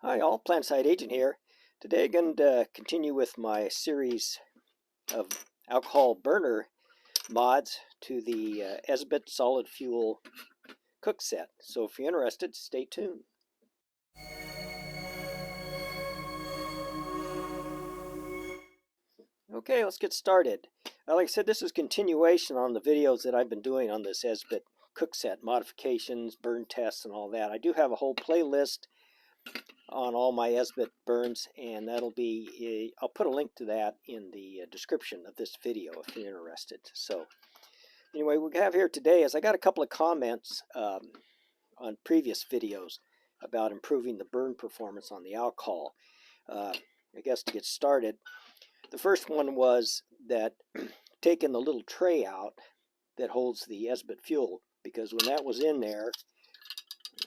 Hi all, Plantside Agent here. Today I'm going to continue with my series of alcohol burner mods to the Esbit solid fuel Cookset. So if you're interested, stay tuned. Okay, let's get started. Like I said, this is continuation on the videos that I've been doing on this Esbit Cookset, modifications, burn tests, and all that. I do have a whole playlist on all my Esbit burns, and that'll be, I'll put a link to that in the description of this video if you're interested. So anyway, what we have here today is I got a couple of comments on previous videos about improving the burn performance on the alcohol. I guess to get started, the first one was that taking the little tray out that holds the Esbit fuel, because when that was in there,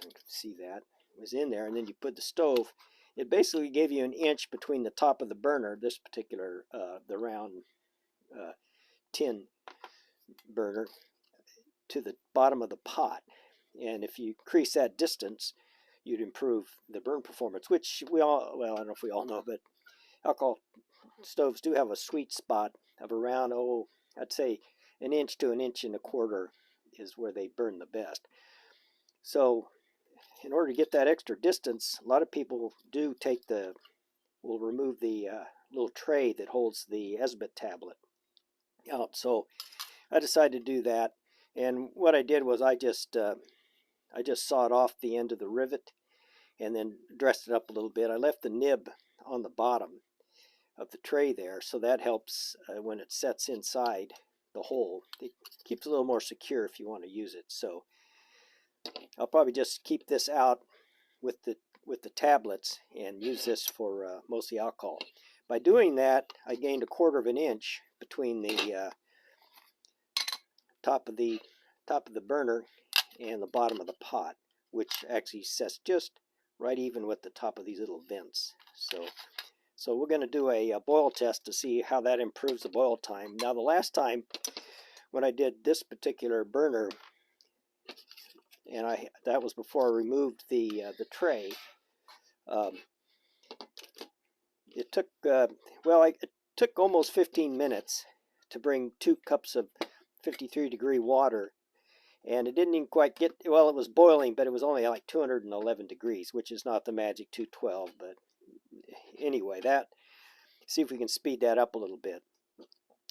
you can see that was in there, and then you put the stove, it basically gave you an inch between the top of the burner, this particular the round tin burner, to the bottom of the pot. And if you increase that distance, you'd improve the burn performance, which we all, well, I don't know if we all know, but alcohol stoves do have a sweet spot of around, I'd say an inch to an inch and a quarter is where they burn the best. So in order to get that extra distance, a lot of people do will remove the little tray that holds the Esbit tablet out. So I decided to do that, and what I did was I just sawed off the end of the rivet and then dressed it up a little bit. I left the nib on the bottom of the tray there, so that helps when it sets inside the hole. It keeps it a little more secure if you want to use it. So I'll probably just keep this out with the tablets and use this for mostly alcohol. By doing that, I gained 1/4 of an inch between the top of the burner and the bottom of the pot, which actually sets just right even with the top of these little vents. So we're going to do a boil test to see how that improves the boil time. Now, the last time when I did this particular burner, and that was before I removed the tray. It took it took almost 15 minutes to bring 2 cups of 53-degree water, and it didn't even quite get, well, it was boiling, but it was only like 211 degrees, which is not the magic 212. But anyway, see if we can speed that up a little bit.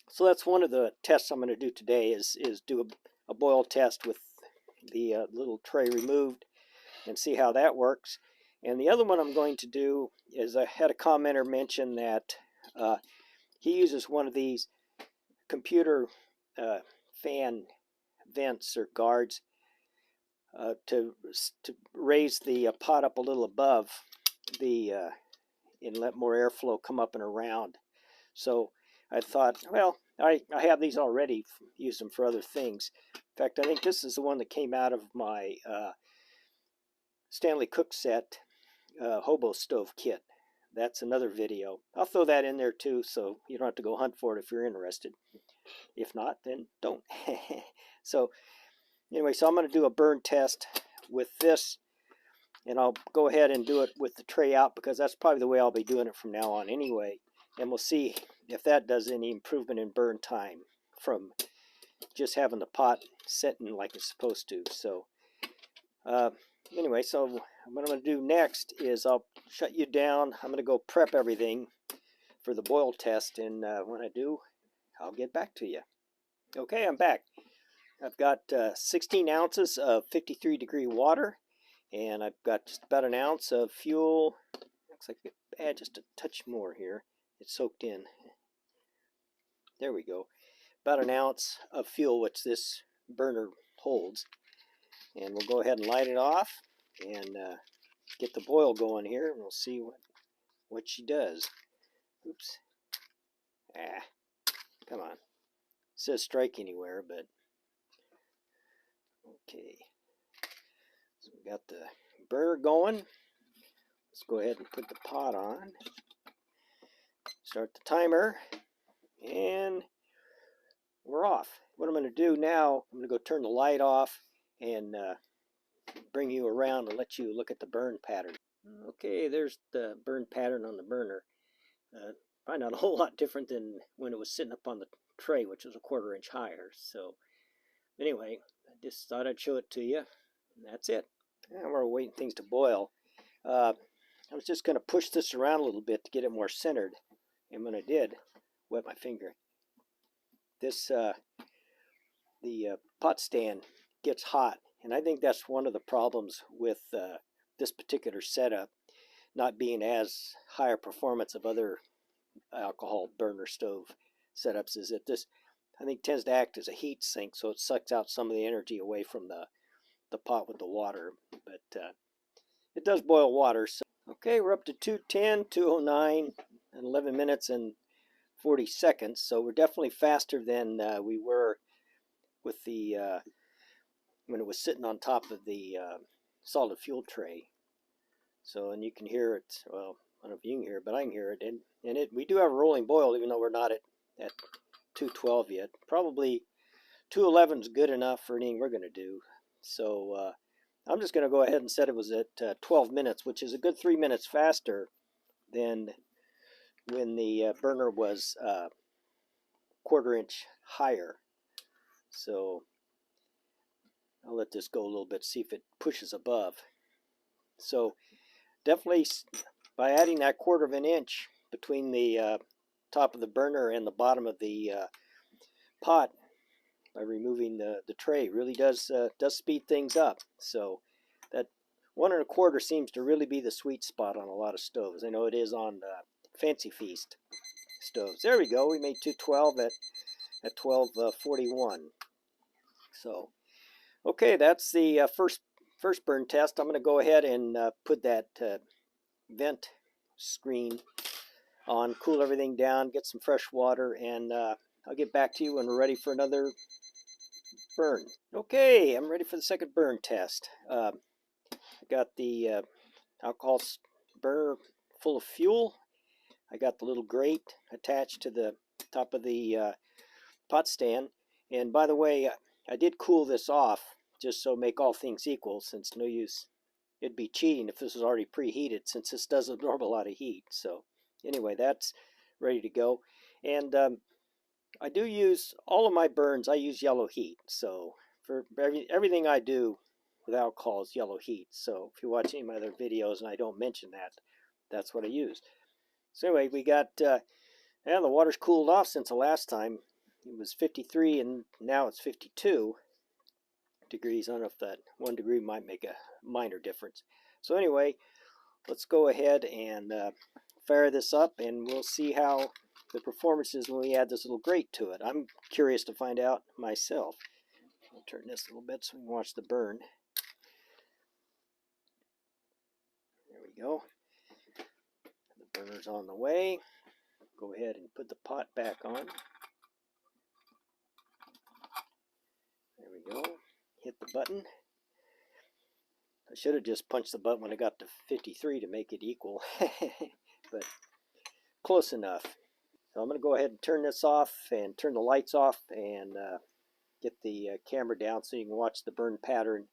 So that's one of the tests I'm going to do today, is do a boil test with the little tray removed and see how that works. And the other one I'm going to do is, I had a commenter mention that he uses one of these computer fan vents or guards to raise the pot up a little above the and let more airflow come up and around. So I thought, well, I have these already, used them for other things. In fact, I think this is the one that came out of my Stanley Cookset HOBO stove kit. That's another video. I'll throw that in there too, so you don't have to go hunt for it if you're interested. If not, then don't. So anyway, so I'm going to do a burn test with this, and I'll go ahead and do it with the tray out, because that's probably the way I'll be doing it from now on anyway. And we'll see if that does any improvement in burn time from just having the pot setting like it's supposed to. So anyway, so what I'm going to do next is I'll shut you down. I'm going to go prep everything for the boil test, and when I do, I'll get back to you. Okay, I'm back. I've got 16 ounces of 53-degree water, and I've got just about an ounce of fuel. Looks like I could add just a touch more here. It's soaked in. There we go. About an ounce of fuel, which this burner holds. And we'll go ahead and light it off and get the boil going here, and we'll see what she does. Oops. Come on. It says strike anywhere, but okay. So we got the burner going. Let's go ahead and put the pot on. Start the timer, and we're off. What I'm going to do now, I'm going to go turn the light off and bring you around and let you look at the burn pattern. Okay, there's the burn pattern on the burner. Probably not a whole lot different than when it was sitting up on the tray, which was a 1/4 inch higher. So anyway, I just thought I'd show it to you, and that's it. And we're waiting things to boil. I was just going to push this around a little bit to get it more centered, and when I did, wet my finger. This the pot stand gets hot, and I think that's one of the problems with this particular setup not being as higher performance of other alcohol burner stove setups, is that this, I think, tends to act as a heat sink, so it sucks out some of the energy away from the pot with the water. But it does boil water. So okay, we're up to 210, 209, and 11 minutes and 40 seconds. So we're definitely faster than we were with the when it was sitting on top of the solid fuel tray. So, and you can hear it. Well, I don't know if you can hear it, but I can hear it. And we do have a rolling boil, even though we're not at 212 yet. Probably 211 is good enough for anything we're going to do. So I'm just going to go ahead and set it was at 12 minutes, which is a good 3 minutes faster than when the burner was 1/4 inch higher. So I'll let this go a little bit, see if it pushes above. So definitely by adding that 1/4 inch between the top of the burner and the bottom of the pot, by removing the tray, really does speed things up. So that 1 1/4 seems to really be the sweet spot on a lot of stoves. I know it is on Fancy Feast stoves. There we go. We made 212 at 12:41. So okay, that's the first burn test. I'm going to go ahead and put that vent screen on, cool everything down, get some fresh water, and I'll get back to you when we're ready for another burn. Okay, I'm ready for the second burn test. I got the alcohol burner full of fuel. I got the little grate attached to the top of the pot stand. And by the way, I did cool this off just so make all things equal, since no use, it'd be cheating if this was already preheated, since this does absorb a lot of heat. So anyway, that's ready to go. And I do use, all of my burns, I use yellow heat. So for everything I do with alcohol is yellow heat. So if you watch any of my other videos and I don't mention that, that's what I use. So anyway, we got, and the water's cooled off since the last time. It was 53 and now it's 52 degrees. I don't know if that 1 degree might make a minor difference. So anyway, let's go ahead and fire this up, and we'll see how the performance is when we add this little grate to it. I'm curious to find out myself. I'll turn this a little bit so we can watch the burn. There we go. The burner's on the way. Go ahead and put the pot back on. There we go. Hit the button. I should have just punched the button when I got to 53 to make it equal, but close enough. So I'm going to go ahead and turn this off and turn the lights off and get the camera down so you can watch the burn pattern.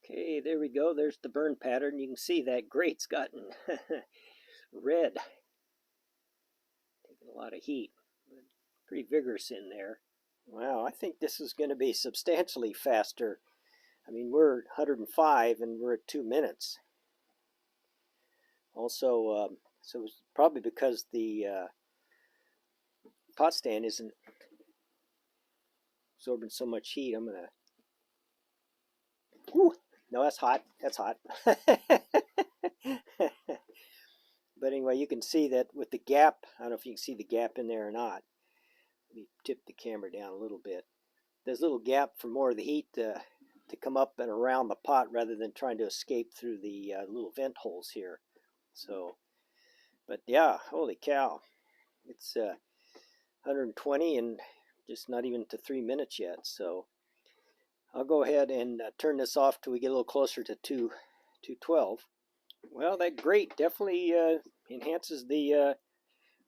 Okay, there we go. There's the burn pattern. You can see that grate's gotten red. Taking a lot of heat. Pretty vigorous in there. Wow, I think this is going to be substantially faster. I mean, we're 105 and we're at 2 minutes. Also, so it's probably because the pot stand isn't absorbing so much heat. I'm gonna. Whew, no, that's hot. That's hot. But anyway, you can see that with the gap. I don't know if you can see the gap in there or not. Let me tip the camera down a little bit. There's a little gap for more of the heat to come up and around the pot rather than trying to escape through the little vent holes here. So, but yeah, holy cow. It's 120 and just not even to 3 minutes yet. So I'll go ahead and turn this off till we get a little closer to 212. Well, that grate definitely enhances the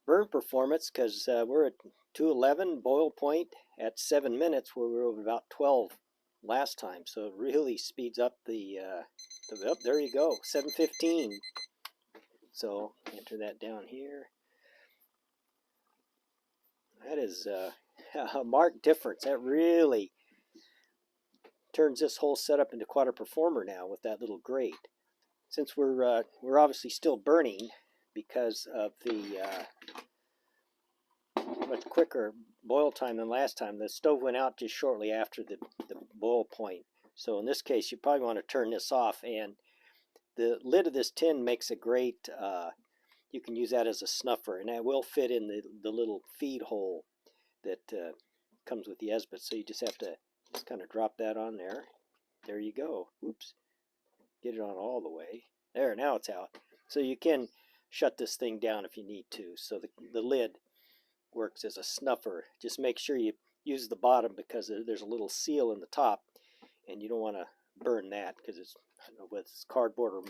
burn performance, because we're at 211 boil point at 7 minutes, where we were about 12 last time. So it really speeds up the oh, there you go, 7:15. So enter that down here. That is a marked difference. That really turns this whole setup into quite a performer now with that little grate. Since we're obviously still burning because of the much quicker boil time than last time, the stove went out just shortly after the boil point. So in this case, you probably want to turn this off, and the lid of this tin makes a great, you can use that as a snuffer, and that will fit in the little feed hole that comes with the Esbit. So you just have to just kind of drop that on there. There you go. Oops. Get it on all the way. There, now it's out. So you can shut this thing down if you need to. So the lid works as a snuffer. Just make sure you use the bottom, because there's a little seal in the top, and you don't want to burn that, because it's, with cardboard or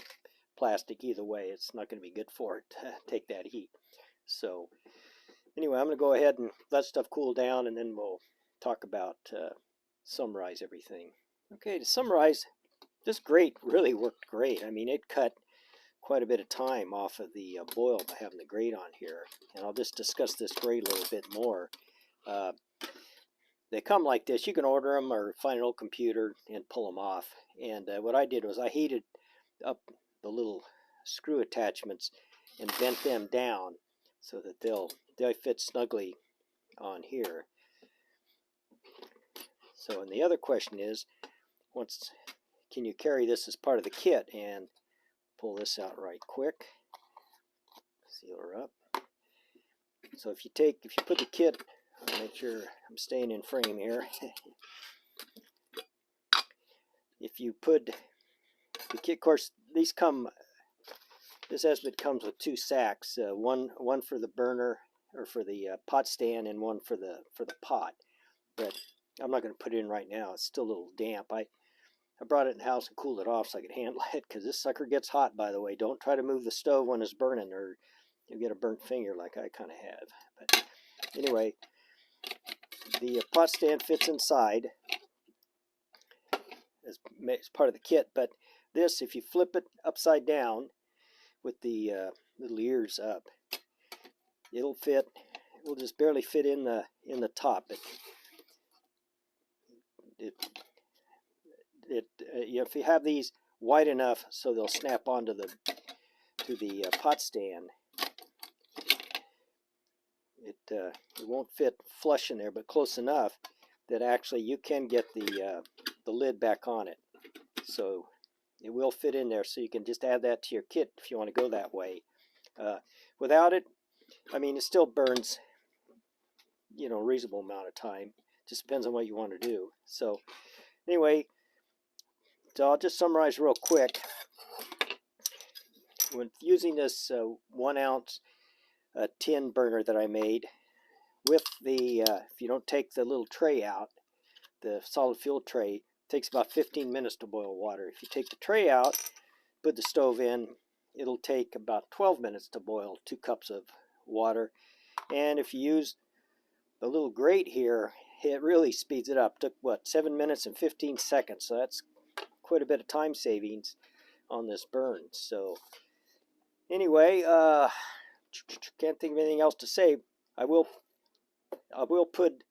plastic, either way, it's not going to be good for it to take that heat. So anyway, I'm going to go ahead and let stuff cool down, and then we'll talk about summarize everything. Okay, to summarize, this grate really worked great. I mean, it cut quite a bit of time off of the boil by having the grate on here. And I'll just discuss this grate a little bit more. They come like this. You can order them or find an old computer and pull them off. And what I did was I heated up the little screw attachments and bent them down so that they'll fit snugly on here. So, and the other question is, can you carry this as part of the kit? And pull this out right quick. Seal her up. So if you put the kit, I'll make sure I'm staying in frame here. If you put the kit, of course, this Esbit comes with 2 sacks, one for the burner or for the pot stand, and one for the pot. But I'm not going to put it in right now. It's still a little damp. I brought it in the house and cooled it off so I could handle it, because this sucker gets hot, by the way. Don't try to move the stove when it's burning, or you'll get a burnt finger like I kind of have. But anyway, the pot stand fits inside as part of the kit, but this, if you flip it upside down with the little ears up, it'll fit. It will just barely fit in the top. If you have these wide enough so they'll snap onto the pot stand, it won't fit flush in there, but close enough that actually you can get the lid back on it. So it will fit in there, so you can just add that to your kit if you want to go that way. Without it, I mean, it still burns, a reasonable amount of time. Just depends on what you want to do. So anyway, so I'll just summarize real quick. When using this 1 ounce tin burner that I made, with the, if you don't take the little tray out, the solid fuel tray, it takes about 15 minutes to boil water. If you take the tray out, put the stove in, it'll take about 12 minutes to boil 2 cups of water. And if you use the little grate here, it really speeds it up. It took, what, 7 minutes and 15 seconds. So that's quite a bit of time savings on this burn. So anyway, can't think of anything else to say. I will put,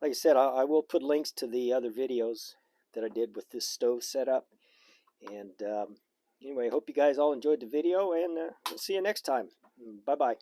like I said, I will put links to the other videos that I did with this stove setup. And anyway, I hope you guys all enjoyed the video, and we'll see you next time. Bye-bye.